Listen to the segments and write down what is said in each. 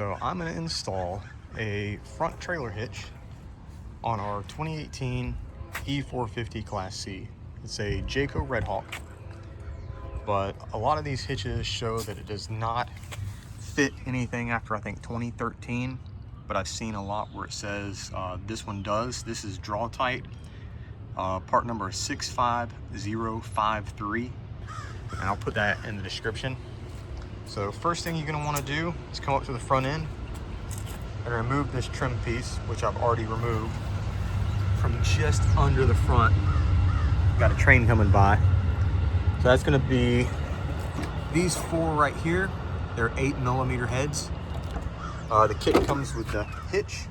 So I'm going to install a front trailer hitch on our 2018 E450 Class C. It's a Jayco Redhawk, but a lot of these hitches show that it does not fit anything after I think 2013, but I've seen a lot where it says this one does. This is draw tight, part number 65053, and I'll put that in the description. So first thing you're going to want to do is come up to the front end and remove this trim piece, which I've already removed from just under the front. Got a train coming by. So that's going to be these four right here. They're 8mm heads. The kit comes with the hitch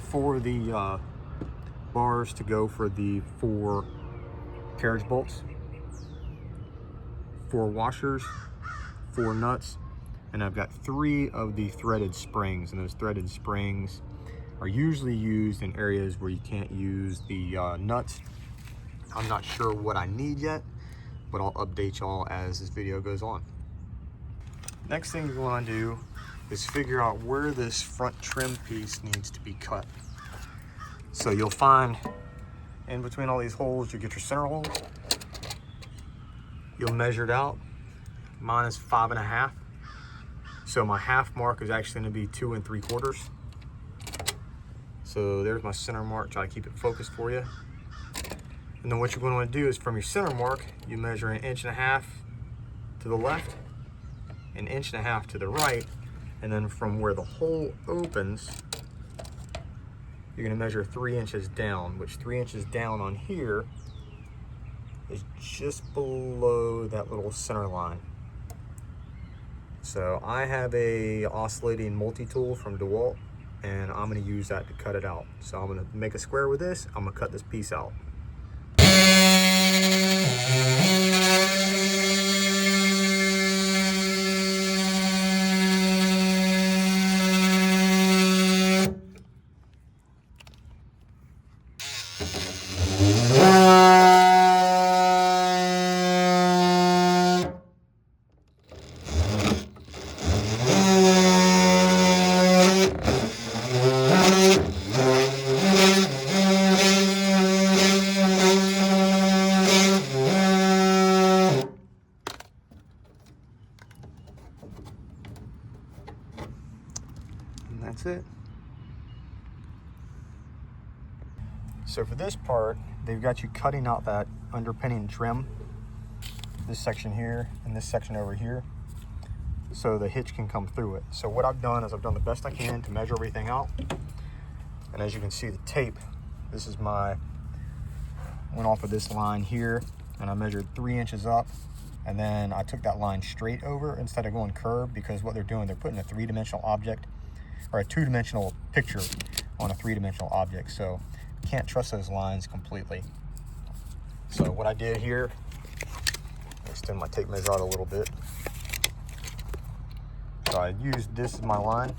for the bars to go for the 4 carriage bolts, 4 washers, 4 nuts, and I've got 3 of the threaded springs, and those threaded springs are usually used in areas where you can't use the nuts. I'm not sure what I need yet, but I'll update y'all as this video goes on. Next thing you want to do is figure out where this front trim piece needs to be cut. So you'll find in between all these holes, you get your center holes. You'll measure it out. Mine is 5.5. So my half mark is actually going to be 2 3/4. So there's my center mark. Try to keep it focused for you. And then what you're going to want to do is from your center mark, you measure 1.5 inches to the left, 1.5 inches to the right, and then from where the hole opens, you're going to measure 3 inches down, which 3 inches down on here is just below that little center line. So I have a oscillating multi-tool from DeWalt, and I'm going to use that to cut it out. So I'm going to make a square with this. I'm going to cut this piece out. That's it. So for this part, they've got you cutting out that underpinning trim, this section here and this section over here, so the hitch can come through it. So what I've done is I've done the best I can to measure everything out. And as you can see, the tape, this is went off of this line here, and I measured 3 inches up, and then I took that line straight over instead of going curved, because what they're doing, they're putting a 3-dimensional object or a 2-dimensional picture on a 3-dimensional object. So can't trust those lines completely. So what I did here, extend my tape measure out a little bit. So I used this as my line,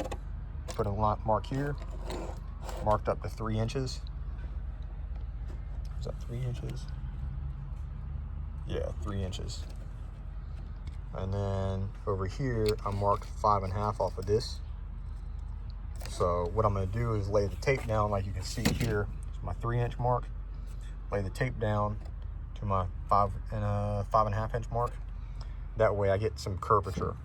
put a mark here, marked up to 3 inches. Is that 3 inches? Yeah, 3 inches. And then over here, I marked 5.5 off of this. So what I'm going to do is lay the tape down, like you can see here. It's my 3-inch mark. Lay the tape down to my 5.5 inch mark. That way I get some curvature.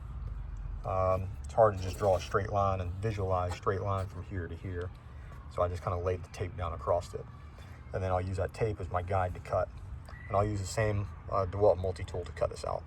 It's hard to just draw a straight line and visualize straight line from here to here. So I just kind of laid the tape down across it. And then I'll use that tape as my guide to cut. And I'll use the same DeWalt multi-tool to cut this out.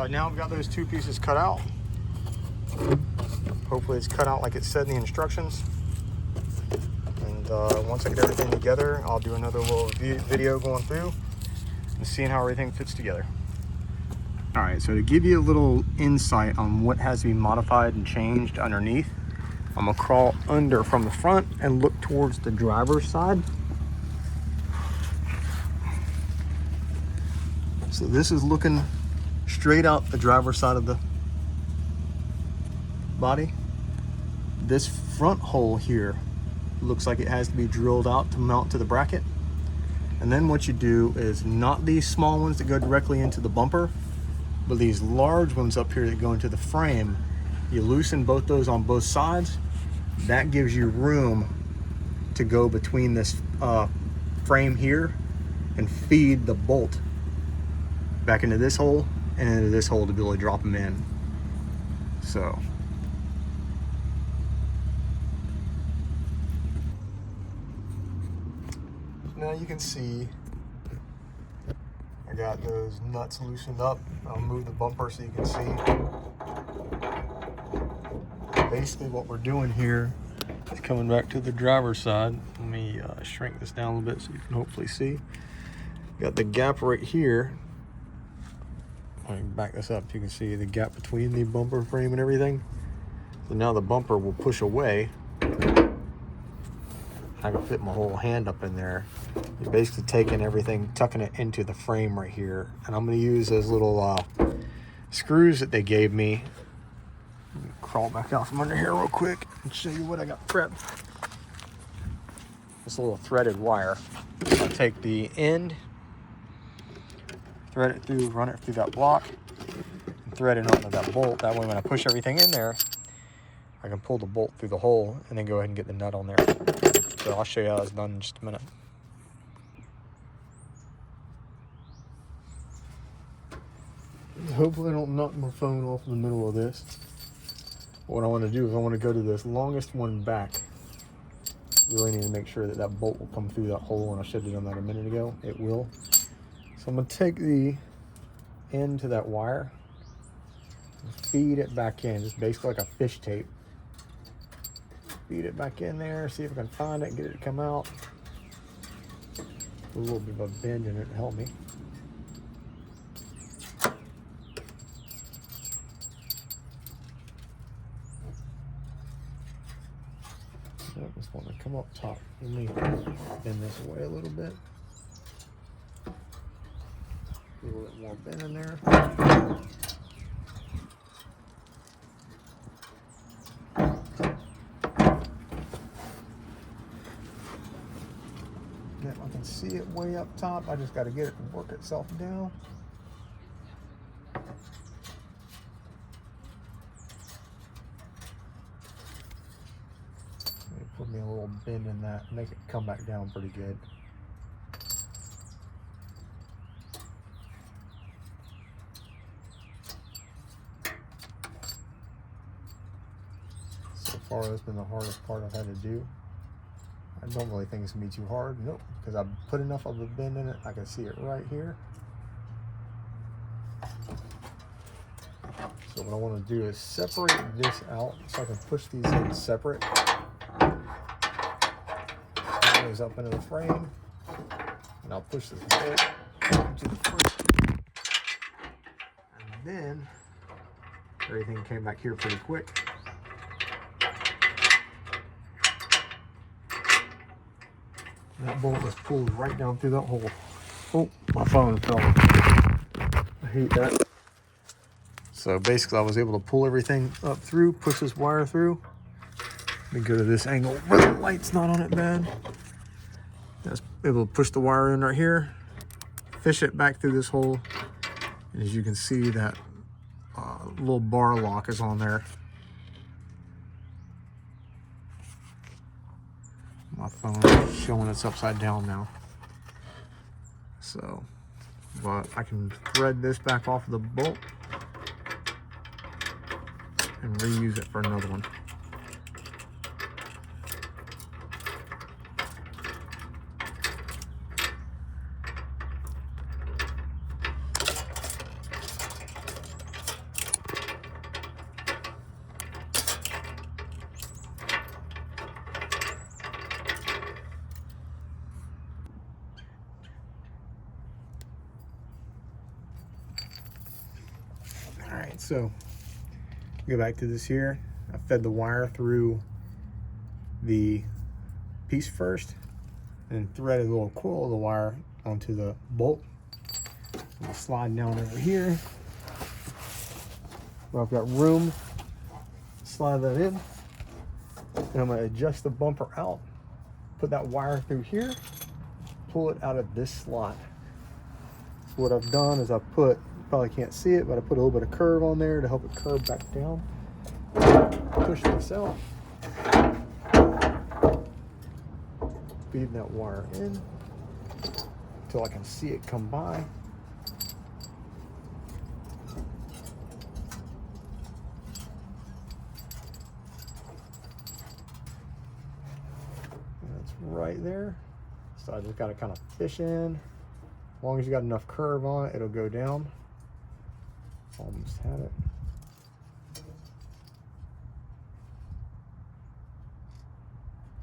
So now I've got those two pieces cut out. Hopefully it's cut out like it said in the instructions. And once I get everything together, I'll do another little video going through and seeing how everything fits together. All right, so to give you a little insight on what has to be modified and changed underneath, I'm gonna crawl under from the front and look towards the driver's side. So this is looking straight out the driver's side of the body. This front hole here looks like it has to be drilled out to mount to the bracket. And then what you do is not these small ones that go directly into the bumper, but these large ones up here that go into the frame. You loosen both those on both sides. That gives you room to go between this frame here and feed the bolt back into this hole and into this hole to be able to drop them in. So now you can see I got those nuts loosened up. I'll move the bumper so you can see. Basically what we're doing here is coming back to the driver's side. Let me shrink this down a little bit so you can hopefully see. Got the gap right here. Let me back this up so you can see the gap between the bumper frame and everything. So now the bumper will push away. I can fit my whole hand up in there. You're basically taking everything, tucking it into the frame right here. And I'm gonna use those little screws that they gave me. Crawl back out from under here real quick and show you what I got prepped. This little threaded wire. I'll take the end, thread it through, run it through that block, and thread it onto that bolt. That way when I push everything in there, I can pull the bolt through the hole and then go ahead and get the nut on there. So I'll show you how it's done in just a minute. Hopefully I don't knock my phone off in the middle of this. What I want to do is I want to go to this longest one back. Really need to make sure that that bolt will come through that hole, and I should have done that a minute ago. It will. So I'm going to take the end to that wire and feed it back in, just basically like a fish tape. Feed it back in there, see if I can find it and get it to come out. A little bit of a bend in it to help me. Just want to come up top. Let me bend this away a little bit. A little bit more bend in there. Yep, I can see it way up top. I just got to get it to work itself down. Put me a little bend in that, make it come back down pretty good. So far, that's been the hardest part I've had to do. I don't really think it's gonna be too hard. Nope, because I put enough of a bend in it, I can see it right here. So what I want to do is separate this out so I can push these in separate. Goes up into the frame, and I'll push this bolt into the frame. And then everything came back here pretty quick. That bolt was pulled right down through that hole. Oh, my phone fell. I hate that. So basically I was able to pull everything up through, push this wire through. Let me go to this angle where the light's not on it bad. I was able to push the wire in right here, fish it back through this hole. And as you can see, that little bar lock is on there. My phone is showing it's upside down now. So, but I can thread this back off of the bolt and reuse it for another one. so go back to this here. I fed the wire through the piece first and threaded a little coil of the wire onto the bolt. I'm slide down over here. Well, I've got room, slide that in, and I'm gonna adjust the bumper out, put that wire through here, pull it out of this slot. So what I've done is I've put, you probably can't see it, but I put a little bit of curve on there to help it curve back down. Push this out, feed that wire in until I can see it come by. Right there. So I just got to kind of fish in. As long as you got enough curve on it, it'll go down. Almost had it.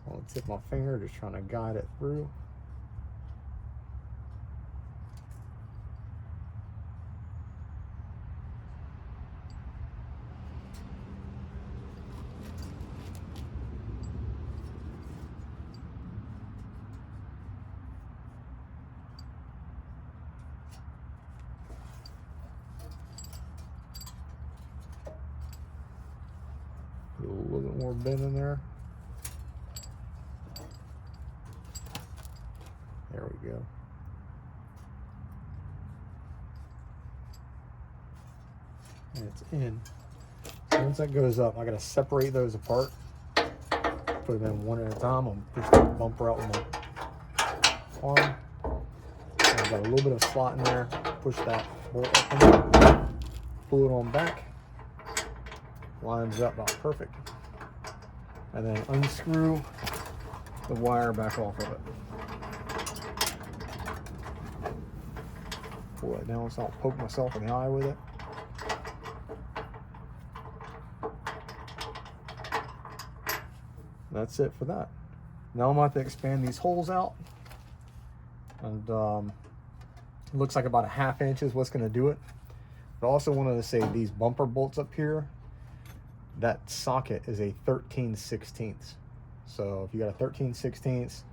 I'll tip my finger, just trying to guide it through. Put a little bit more bend in there. There we go. And it's in. So once that goes up, I gotta separate those apart. Put them in one at a time. I'm gonna push the bumper out with my arm. And I've got a little bit of slot in there. Push that bolt up in there. Pull it on back. Lines up about perfect. And then unscrew the wire back off of it. Pull it down so I don't poke myself in the eye with it. That's it for that. Now I'm going to have to expand these holes out. And it looks like about a 1/2 inch is what's going to do it. But I also wanted to say these bumper bolts up here, that socket is a 13/16. So if you got a 13/16,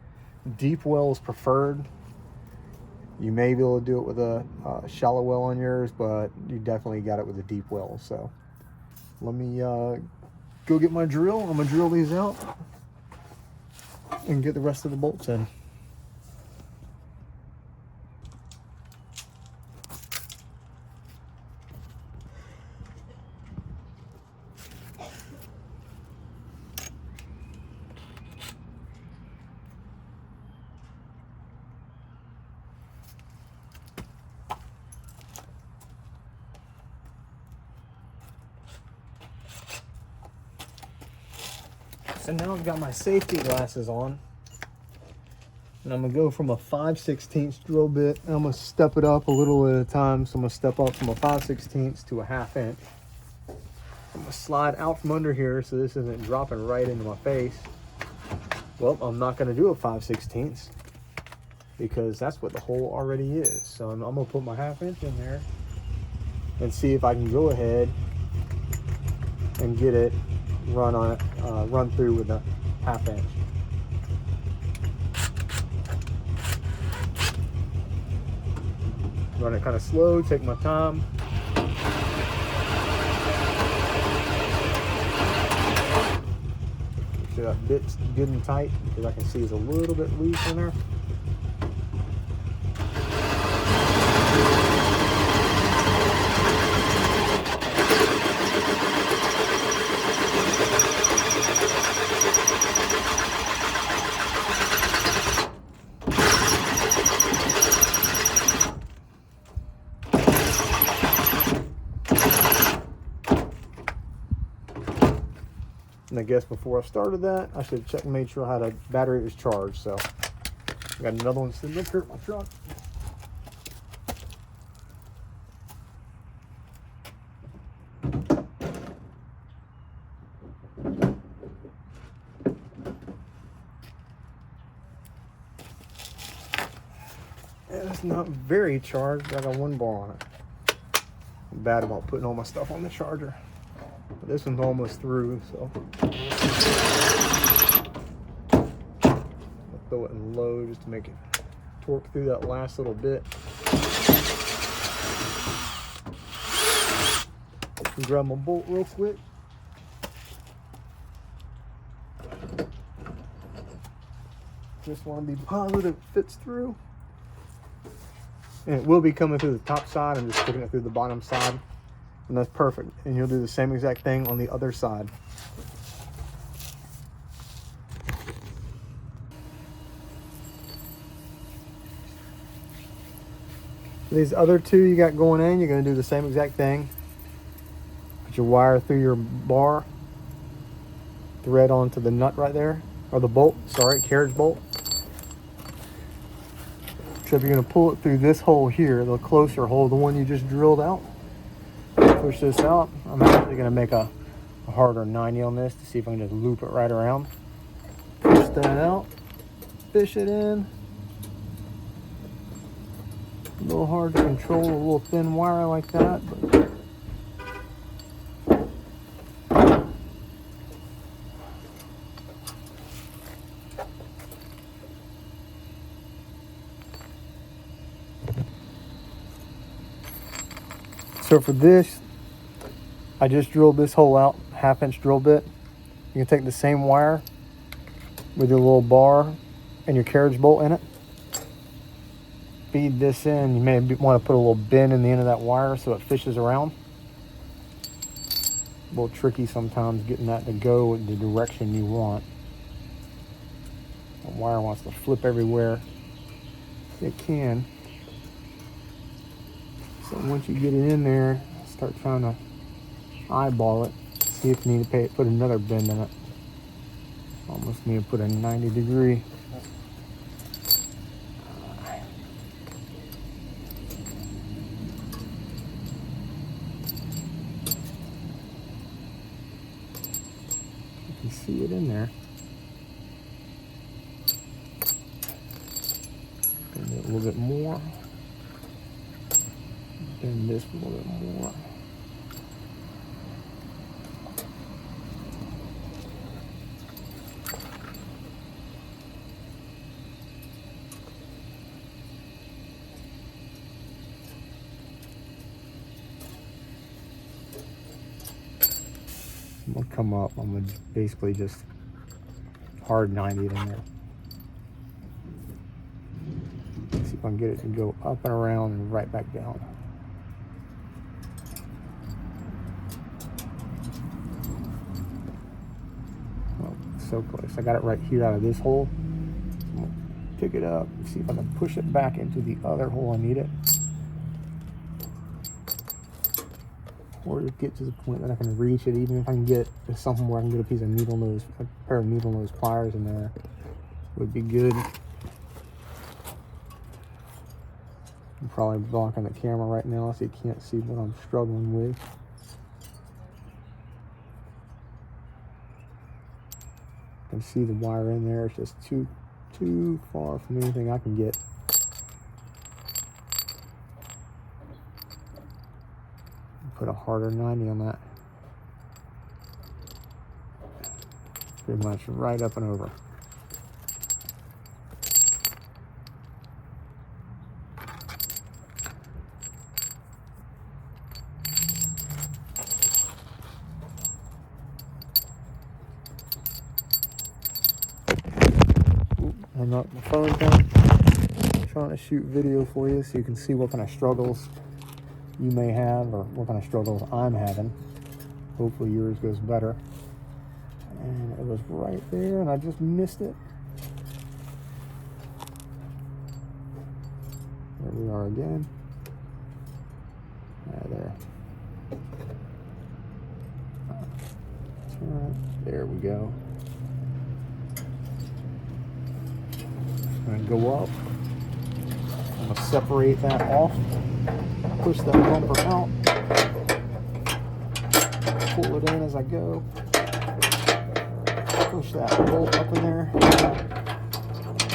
deep well is preferred. You may be able to do it with a shallow well on yours, but you definitely got it with a deep well. So let me go get my drill. I'm gonna drill these out and get the rest of the bolts in. So now I've got my safety glasses on, and I'm gonna go from a 5/16 drill bit, and I'm gonna step it up a little at a time. So I'm gonna step up from a 5/16 to a 1/2 inch. I'm gonna slide out from under here so this isn't dropping right into my face. Well, I'm not gonna do a 5/16 because that's what the hole already is. So I'm gonna put my 1/2 inch in there and see if I can go ahead and get it run through with a 1/2 inch. Run it kind of slow, take my time. Make sure that bit's good and tight because I can see it's a little bit loose in there. And I guess before I started that, I should have checked and made sure I had a battery that was charged. So I got another one sitting up here in my truck. And it's not very charged, but I got 1 bar on it. I'm bad about putting all my stuff on the charger. But this one's almost through, so I'll throw it in low just to make it torque through that last little bit. Grab my bolt real quick. Just want to be positive it fits through. And it will be coming through the top side. I'm just sticking it through the bottom side. And that's perfect. And you'll do the same exact thing on the other side. These other two you got going in, you're going to do the same exact thing. Put your wire through your bar. Thread onto the nut right there. Or the bolt, sorry, carriage bolt. Except you're going to pull it through this hole here, the closer hole, the one you just drilled out. Push this out. I'm actually going to make a harder 90 on this to see if I can just loop it right around. Push that out. Fish it in. A little hard to control a little thin wire like that, but so for this, I just drilled this hole out, 1/2-inch drill bit. You can take the same wire with your little bar and your carriage bolt in it. Feed this in. You may want to put a little bend in the end of that wire so it fishes around. A little tricky sometimes getting that to go in the direction you want. The wire wants to flip everywhere. It can. So once you get it in there, start trying to eyeball it. See if you need to put another bend in it. Almost need to put a 90-degree. You can see it in there. Bend it a little bit more. Bend this a little bit more. I'm gonna come up. I'm gonna basically just hard 90 it in there. See if I can get it to go up and around and right back down. Oh, so close. I got it right here out of this hole. I'm gonna pick it up and see if I can push it back into the other hole I need it. Or just get to the point that I can reach it, even if I can get to something where I can get a piece of needle nose, a pair of needle nose pliers in there, would be good. I'm probably blocking the camera right now so you can't see what I'm struggling with. I can see the wire in there. It's just too far from anything I can get. Put a harder 90 on that. Pretty much right up and over. I knocked my phone down. I'm trying to shoot video for you so you can see what kind of struggles you may have, or what kind of struggles I'm having. Hopefully yours goes better. And it was right there and I just missed it. There we are again. There. There we go. I'm gonna go up. I'm gonna separate that off. Push that bumper out, pull it in as I go, push that bolt up in there,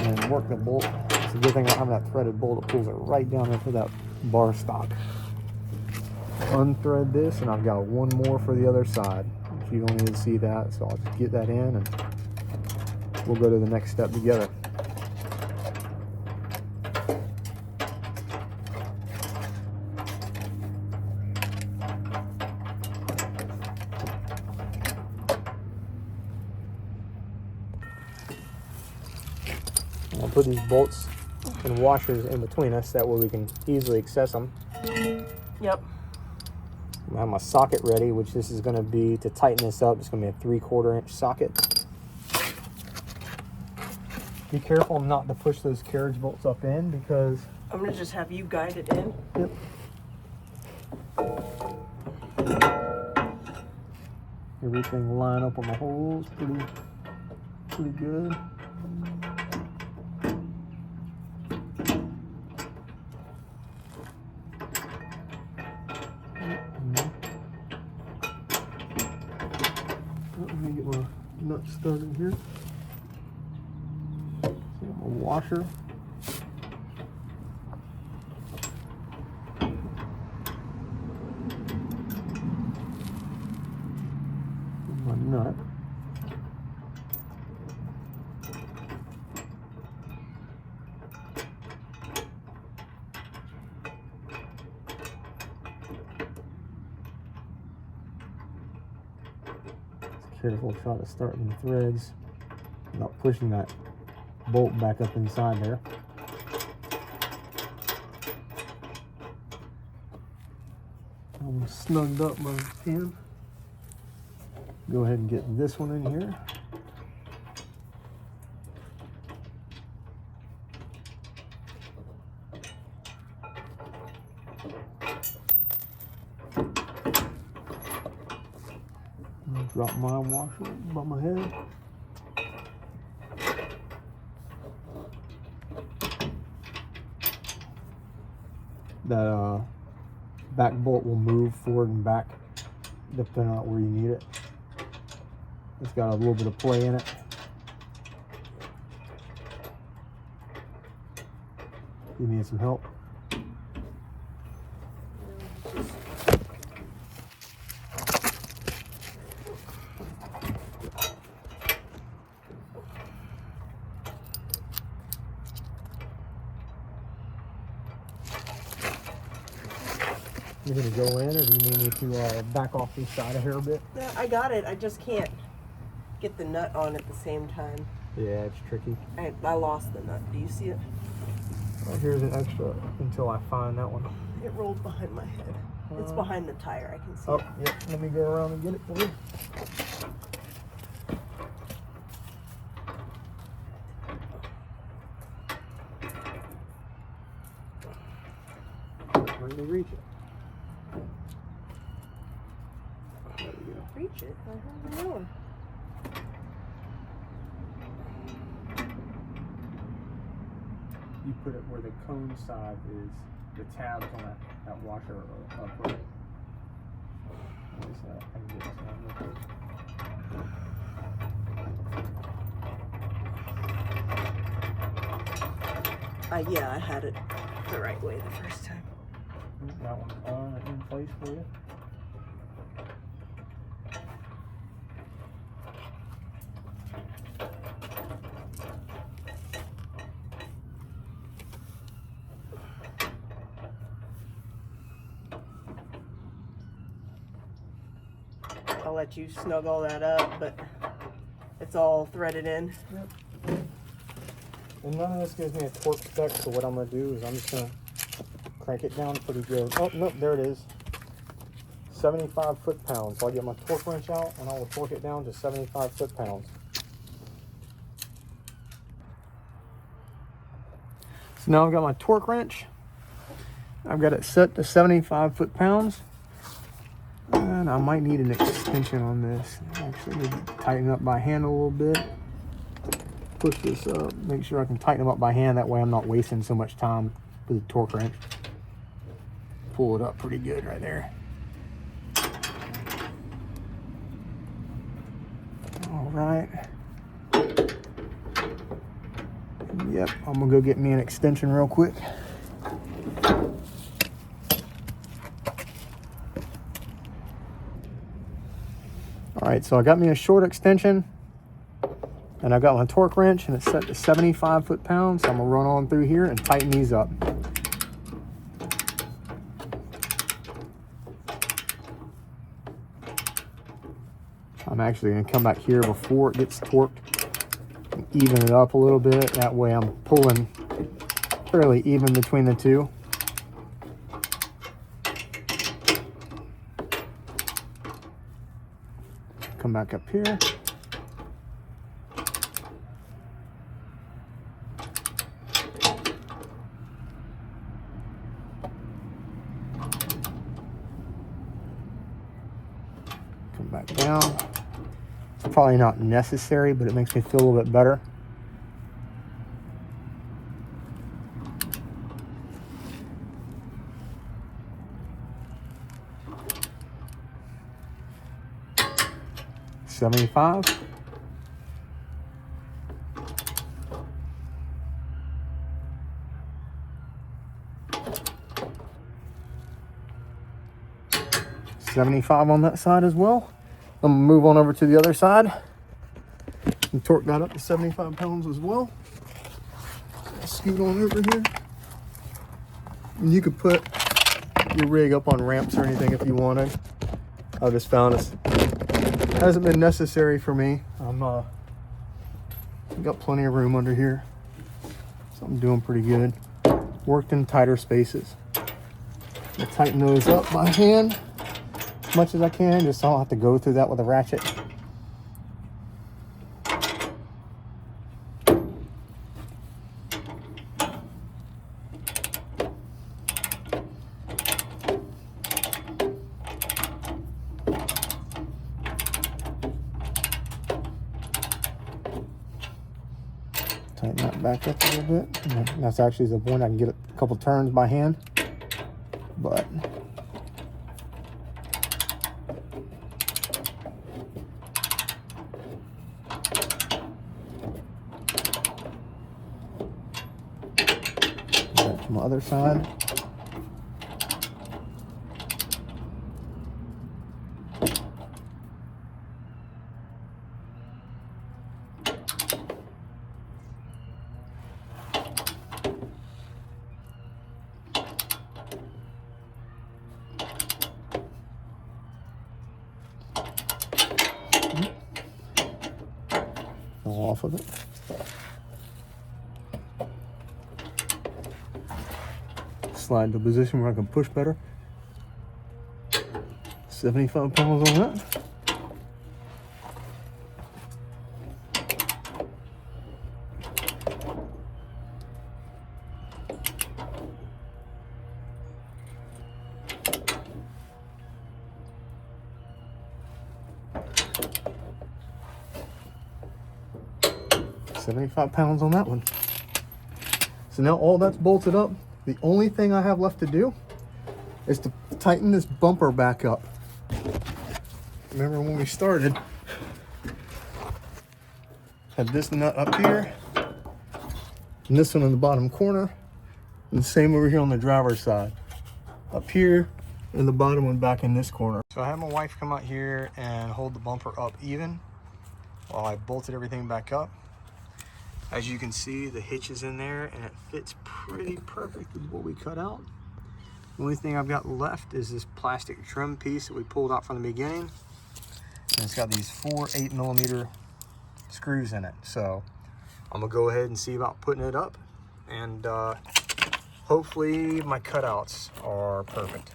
and work the bolt. It's a good thing I have that threaded bolt that pulls it right down into that bar stock. unthread this, and I've got one more for the other side. You don't need to see that, so I'll just get that in and we'll go to the next step together. I'll put these bolts and washers in between us, that way we can easily access them. Yep. I have my socket ready, which this is going to be to tighten this up. It's going to be a 3/4 inch socket. Be careful not to push those carriage bolts up in, because I'm going to just have you guide it in. Yep. Everything line up on the holes pretty good. Let me get my nut started here. A washer. My nut. Careful shot of starting the threads without pushing that bolt back up inside there. I'm snugged up my pin. Go ahead and get this one in here. Drop my washer above my head. That back bolt will move forward and back depending on where you need it. It's got a little bit of play in it. You need some help? You're gonna go in, or do you need me to back off this side of here a bit? Yeah, I got it. I just can't get the nut on at the same time. Yeah, it's tricky. I lost the nut. Do you see it? Oh, here's an extra until I find that one. It rolled behind my head. It's behind the tire. I can see it. Yep. Let me go around and get it for you. Ready to reach it. There we go. Reach it? I don't know. You put it where the cone side is, the tabs on that washer are upright. What is that? I can get this one real quick. Yeah, I had it the right way the first time. That one's on in place for you. I'll let you snug all that up, but it's all threaded in. Yep. And none of this gives me a torque spec, so what I'm going to do is I'm just going to crank it down pretty good. Oh, nope, there it is. 75 foot-pounds. So I'll get my torque wrench out and I will torque it down to 75 foot-pounds. So now I've got my torque wrench. I've got it set to 75 foot-pounds. And I might need an extension on this. Actually, need to tighten up by hand a little bit. Push this up, make sure I can tighten them up by hand. That way I'm not wasting so much time with the torque wrench. Pull it up pretty good right there. All right. Yep, I'm gonna go get me an extension real quick. All right, so I got me a short extension, and I got my torque wrench, and it's set to 75 foot-pounds. So I'm gonna run on through here and tighten these up. I'm actually gonna come back here before it gets torqued and even it up a little bit. That way I'm pulling fairly even between the two. Come back up here. Come back down. It's probably not necessary, but it makes me feel a little bit better. $75. $75 on that side as well. I'm gonna move on over to the other side and torque that up to 75 pounds as well. Scoot on over here. And you could put your rig up on ramps or anything if you wanted. I just found it hasn't been necessary for me. Got plenty of room under here, so I'm doing pretty good. Worked in tighter spaces. I'll tighten those up by hand as much as I can, just so I don't have to go through that with a ratchet. Tighten that back up a little bit. And that's actually the point I can get a couple turns by hand, but back to my other side. Off of it. Slide to a position where I can push better. 75 pounds on that. £75 on that one. So now all that's bolted up. The only thing I have left to do is to tighten this bumper back up. Remember when we started, had this nut up here and this one in the bottom corner, and the same over here on the driver's side. Up here and the bottom one back in this corner. So I had my wife come out here and hold the bumper up even while I bolted everything back up. As you can see, the hitch is in there and it fits pretty perfect with what we cut out. The only thing I've got left is this plastic trim piece that we pulled out from the beginning. And it's got these 4 8mm screws in it. So I'm gonna go ahead and see about putting it up, and hopefully my cutouts are perfect.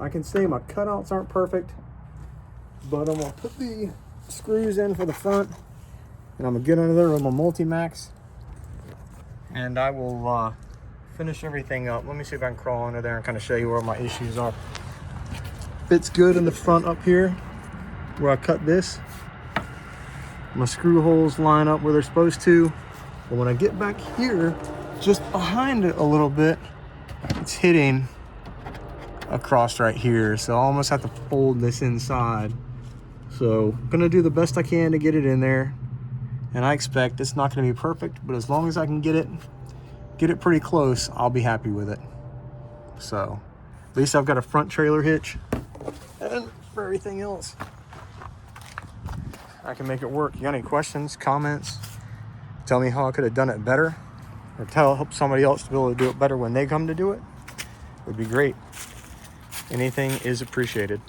I can say my cutouts aren't perfect, but I'm gonna put the screws in for the front, and I'm gonna get under there with my Multi-Max, and I will finish everything up. Let me see if I can crawl under there and kind of show you where my issues are. Fits good in the front up here where I cut this. My screw holes line up where they're supposed to, but when I get back here, just behind it a little bit, it's hitting across right here, so I almost have to fold this inside. So I'm gonna do the best I can to get it in there, and I expect it's not gonna be perfect, but as long as I can get it pretty close, I'll be happy with it. So at least I've got a front trailer hitch, and for everything else, I can make it work. You got any questions, comments? Tell me how I could have done it better, or help somebody else to be able to do it better when they come to do it. Would be great. Anything is appreciated.